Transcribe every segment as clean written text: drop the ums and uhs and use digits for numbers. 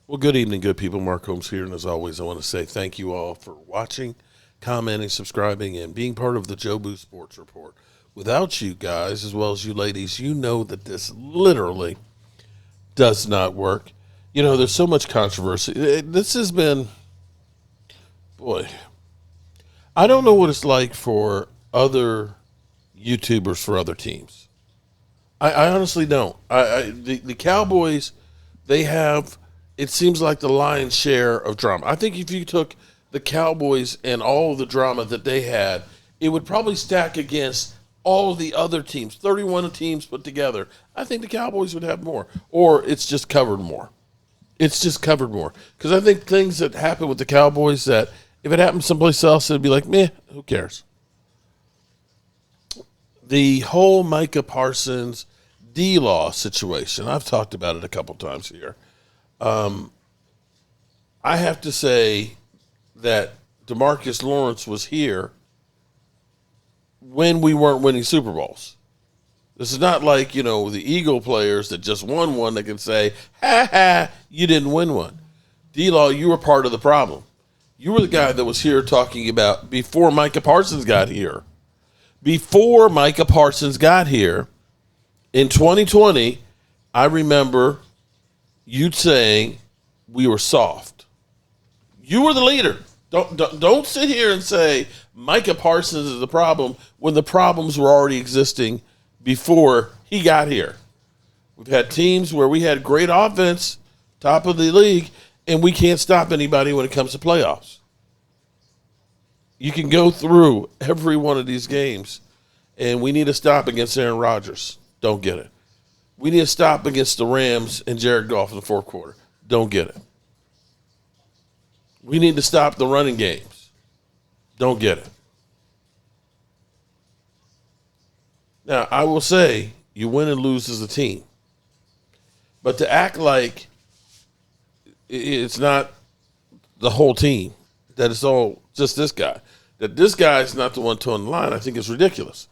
Well, good evening, good people. Mark Holmes here, and as always, I want to say thank you all for watching, commenting, subscribing, and being part of the Joe Boo Sports Report. Without you guys, as well as you ladies, you know that this literally does not work. You know, there's so much controversy. This has been, boy, I don't know what it's like for other YouTubers for other teams. I honestly don't. The Cowboys, they have, it seems like the lion's share of drama. I think if you took the Cowboys and all of the drama that they had, it would probably stack against all of the other teams, 31 teams put together. I think the Cowboys would have more, or it's just covered more. It's just covered more. Because I think things that happen with the Cowboys that if it happened someplace else, it'd be like, meh, who cares? The whole Micah Parsons D-Law situation, I've talked about it a couple times here. I have to say that DeMarcus Lawrence was here when we weren't winning Super Bowls. This is not like, you know, the Eagle players that just won one that can say, ha ha, you didn't win one. D-Law, you were part of the problem. You were the guy that was here talking about before Micah Parsons got here. Before Micah Parsons got here in 2020, I remember you saying we were soft. You were the leader. Don't sit here and say Micah Parsons is the problem when the problems were already existing before he got here. We've had teams where we had great offense, top of the league, and we can't stop anybody when it comes to playoffs. You can go through every one of these games, and we need to stop against Aaron Rodgers. Don't get it. We need to stop against the Rams and Jared Goff in the fourth quarter. Don't get it. We need to stop the running games. Don't get it. Now, I will say you win and lose as a team. But to act like it's not the whole team, that it's all just this guy, that this guy is not the one towing the line, I think is ridiculous.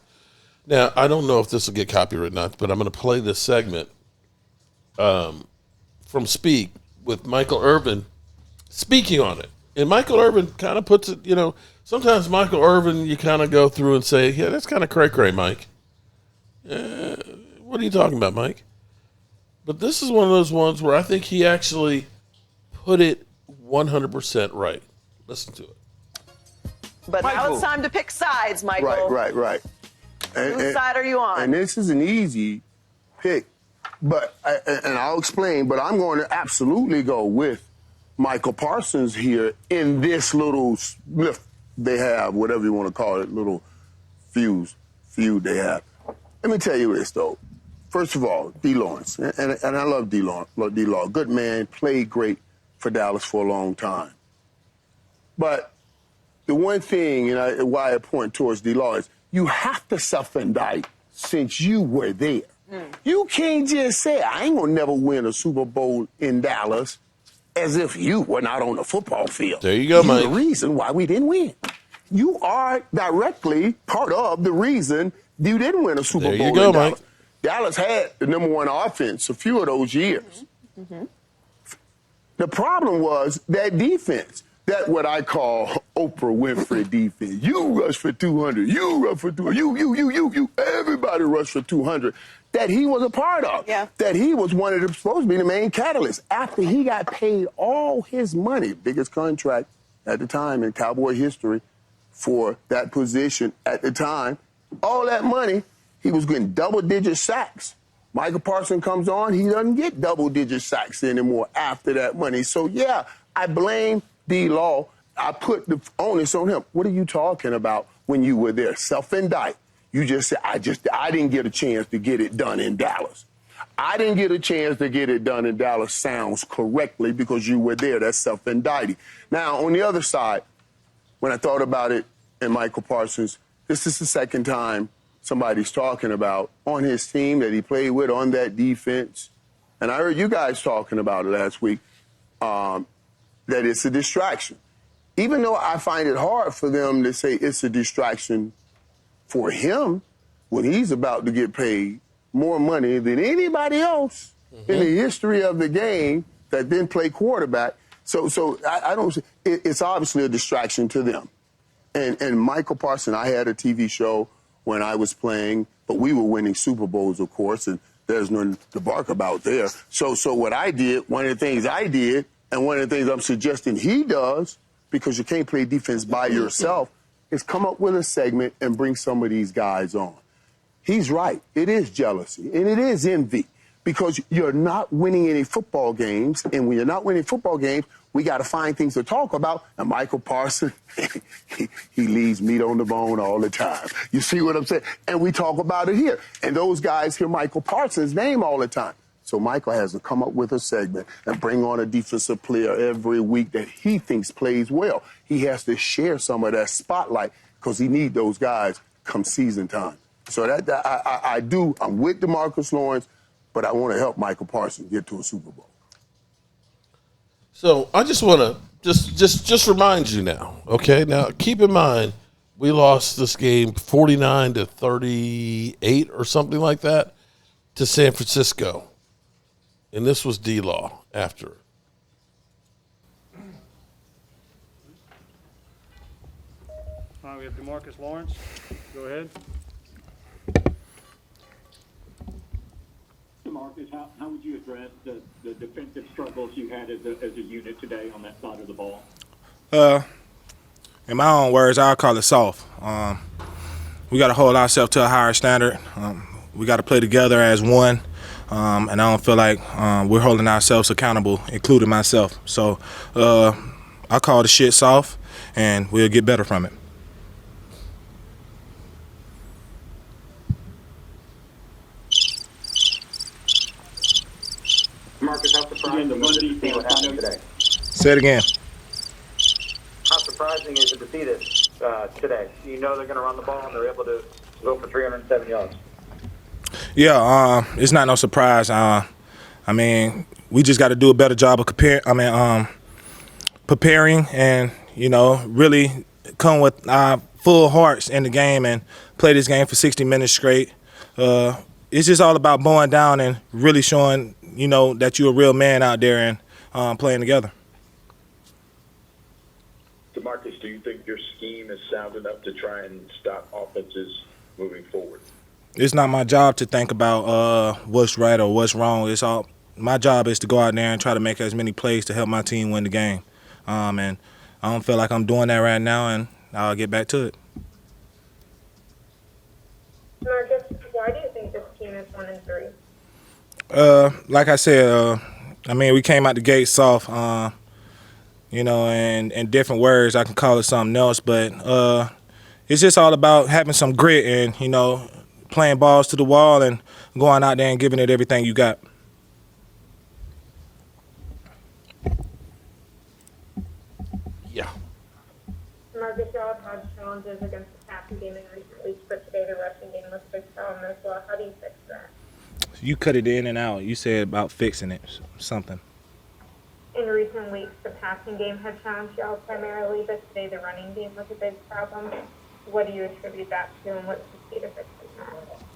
Now, I don't know if this will get copyrighted or not, but I'm going to play this segment from Speak with Michael Irvin speaking on it. And Michael Irvin kind of puts it, you know, sometimes Michael Irvin, you kind of go through and say, yeah, that's kind of cray-cray, Mike. What are you talking about, Mike? But this is one of those ones where I think he actually put it 100% right. Listen to it. But now it's time to pick sides, Michael. Right. Whose side are you on? And this is an easy pick, but and I'll explain. But I'm going to absolutely go with Micah Parsons here in this little spliff they have, whatever you want to call it, little feud they have. Let me tell you this though. First of all, D. Lawrence, and I love D. Law, good man, played great for Dallas for a long time. But the one thing, and why I point towards D. Law is you have to self-indict since you were there. You can't just say, I ain't going to never win a Super Bowl in Dallas as if you were not on the football field. There you go, Mike. You're the reason why we didn't win. You are directly part of the reason you didn't win a Super Bowl in Dallas. Mike. Dallas had the number one offense a few of those years. The problem was that defense. That what I call Oprah Winfrey defense. You rush for 200. You rush for 200. You. Everybody rushed for 200. That he was a part of. Yeah. That he was one of the supposed to be the main catalyst. After he got paid all his money, biggest contract at the time in Cowboy history for that position at the time, all that money, he was getting double-digit sacks. Micah Parsons comes on, he doesn't get double-digit sacks anymore after that money. So, yeah, I blame D-Law. I put the onus on him. What are you talking about when you were there? Self-indict. You just said, I didn't get a chance to get it done in Dallas. I didn't get a chance to get it done in Dallas sounds correctly because you were there. That's self-indicting. Now, on the other side, when I thought about it and Michael Parsons, this is the second time somebody's talking about on his team that he played with on that defense. And I heard you guys talking about it last week. That it's a distraction. Even though I find it hard for them to say it's a distraction for him when he's about to get paid more money than anybody else in the history of the game that then play quarterback. So I don't. It's obviously a distraction to them. And Michael Parsons, I had a TV show when I was playing, but we were winning Super Bowls, of course, and there's nothing to bark about there. So what I did, one of the things I did, and one of the things I'm suggesting he does, because you can't play defense by yourself, is come up with a segment and bring some of these guys on. He's right. It is jealousy, and it is envy, because you're not winning any football games, and when you're not winning football games, we got to find things to talk about. And Michael Parsons, he leaves meat on the bone all the time. You see what I'm saying? And we talk about it here. And those guys hear Michael Parsons' name all the time. So Michael has to come up with a segment and bring on a defensive player every week that he thinks plays well. He has to share some of that spotlight because he needs those guys come season time. So I'm with DeMarcus Lawrence, but I want to help Michael Parsons get to a Super Bowl. So I just want to just remind you now, okay? Now keep in mind we lost this game 49-38 or something like that to San Francisco, and this was D-Law after. All right, we have DeMarcus Lawrence. Go ahead. DeMarcus, how would you address the defensive struggles you had as a unit today on that side of the ball? In my own words, I'll call it soft. We got to hold ourselves to a higher standard. We got to play together as one, and I don't feel like we're holding ourselves accountable, including myself. So I call the shit soft, and we'll get better from it. Marcus, how surprising was it to see what happened today? Say it again. How surprising is it to see this today? You know they're going to run the ball, and they're able to go for 307 yards. Yeah, it's not no surprise. I mean, we just got to do a better job of preparing and, really come with our full hearts in the game and play this game for 60 minutes straight. It's just all about bowing down and really showing, that you're a real man out there and playing together. DeMarcus, do you think your scheme is sound enough to try and stop offenses moving forward? It's not my job to think about what's right or what's wrong. My job is to go out there and try to make as many plays to help my team win the game. And I don't feel like I'm doing that right now, and I'll get back to it. Marcus, why do you think this team is 1-3? Like I said, we came out the gate soft. And in different words, I can call it something else, but it's just all about having some grit and, playing balls to the wall and going out there and giving it everything you got. Yeah. Marcus, y'all have had challenges against the passing game in recent weeks, but today the rushing game was a big problem as well. How do you fix that? You cut it in and out. You said about fixing it, something. In recent weeks, the passing game had challenged y'all primarily, but today the running game was a big problem. What do you attribute that to, and what's the key to fixing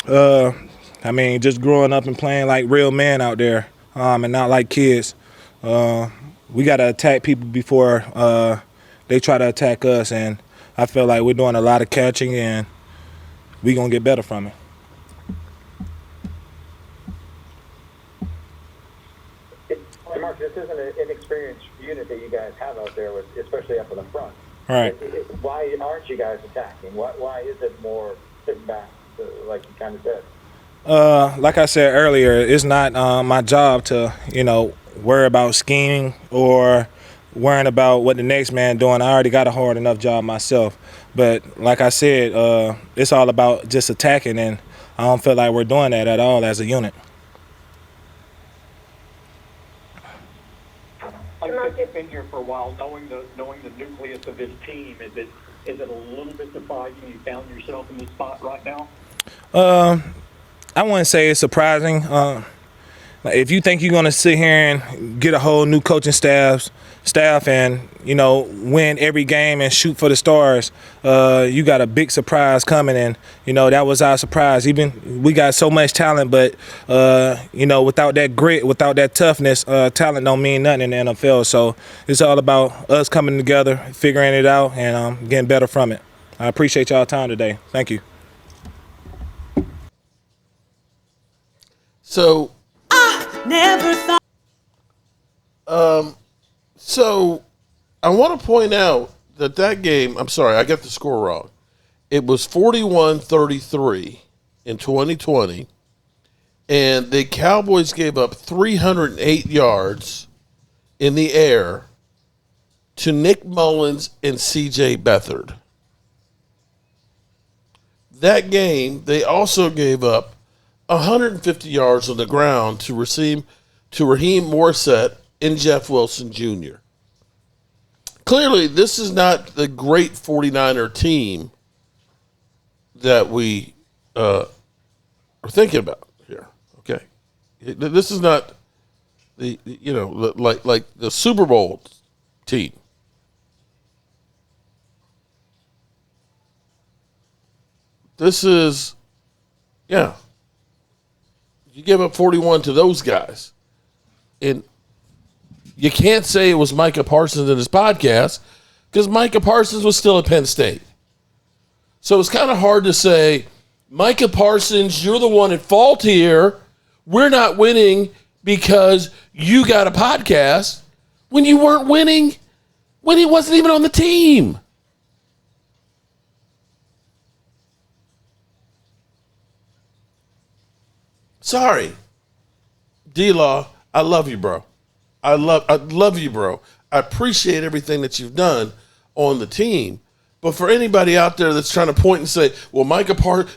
that? Just growing up and playing like real men out there, and not like kids. We got to attack people before they try to attack us, and I feel like we're doing a lot of catching, and we're going to get better from it. DeMarcus, this isn't an inexperienced unit that you guys have out there, especially up in the front. All right. Why aren't you guys attacking? Why is it more sitting back, like you kind of said? Like I said earlier, it's not my job to, worry about scheming or worrying about what the next man doing. I already got a hard enough job myself. But like I said, it's all about just attacking, and I don't feel like we're doing that at all as a unit. You've been here for a while, knowing the nucleus of this team. Is it a little bit surprising you found yourself in this spot right now? I wouldn't say it's surprising. Like, if you think you're gonna sit here and get a whole new coaching staff and win every game and shoot for the stars, you got a big surprise coming. And that was our surprise. Even we got so much talent, but without that grit, without that toughness, talent don't mean nothing in the NFL. So it's all about us coming together, figuring it out, and getting better from it. I appreciate y'all time today. Thank you. So Never thought. So I want to point out that game, I'm sorry, I got the score wrong. It was 41-33 in 2020, and the Cowboys gave up 308 yards in the air to Nick Mullins and C.J. Beathard. That game, they also gave up 150 yards on the ground to Raheem Morissette and Jeff Wilson Jr. Clearly, this is not the great 49er team that we are thinking about here. Okay, this is not like the Super Bowl team. This is, you give up 41 to those guys. And you can't say it was Micah Parsons in his podcast because Micah Parsons was still at Penn State. So it's kind of hard to say, Micah Parsons, you're the one at fault here. We're not winning because you got a podcast when you weren't winning when he wasn't even on the team. Sorry. D-Law, I love you, bro. I love you, bro. I appreciate everything that you've done on the team. But for anybody out there that's trying to point and say, well,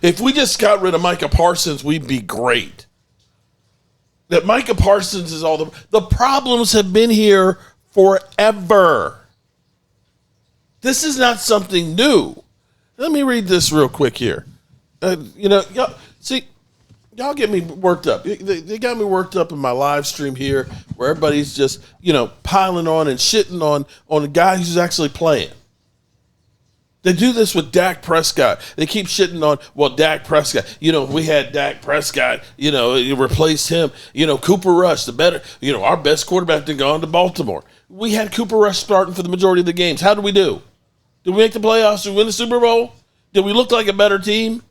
if we just got rid of Micah Parsons, we'd be great. That Micah Parsons is all the problems have been here forever. This is not something new. Let me read this real quick here. Y'all get me worked up. They got me worked up in my live stream here where everybody's just, piling on and shitting on the guy who's actually playing. They do this with Dak Prescott. They keep shitting on, Dak Prescott. We had Dak Prescott, you replaced him. Cooper Rush, our best quarterback to go on to Baltimore. We had Cooper Rush starting for the majority of the games. How did we do? Did we make the playoffs? Did we win the Super Bowl? Did we look like a better team?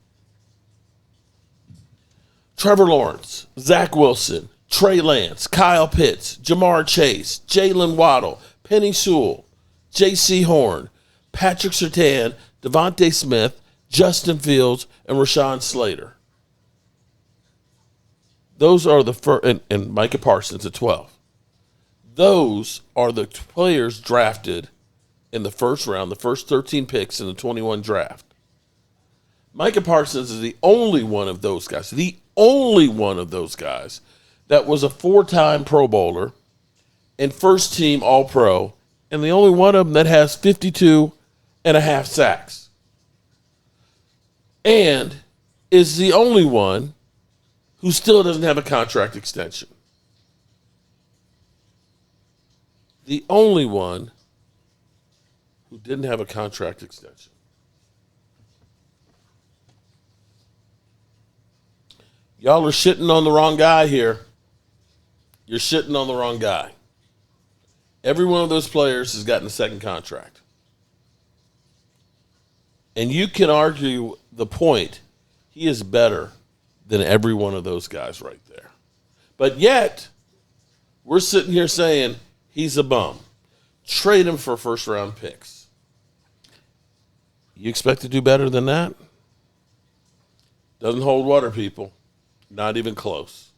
Trevor Lawrence, Zach Wilson, Trey Lance, Kyle Pitts, Jamar Chase, Jalen Waddle, Penny Sewell, J.C. Horn, Patrick Surtain, Devontae Smith, Justin Fields, and Rashawn Slater. Those are the first, and Micah Parsons at 12. Those are the players drafted in the first round, the first 13 picks in the 21 draft. Micah Parsons is the only one of those guys, that was a 4-time Pro Bowler and first team All-Pro, and the only one of them that has 52 and a half sacks. And is the only one who still doesn't have a contract extension. The only one who didn't have a contract extension. Y'all are shitting on the wrong guy here. You're shitting on the wrong guy. Every one of those players has gotten a second contract. And you can argue the point, he is better than every one of those guys right there. But yet, we're sitting here saying he's a bum. Trade him for first-round picks. You expect to do better than that? Doesn't hold water, people. Not even close.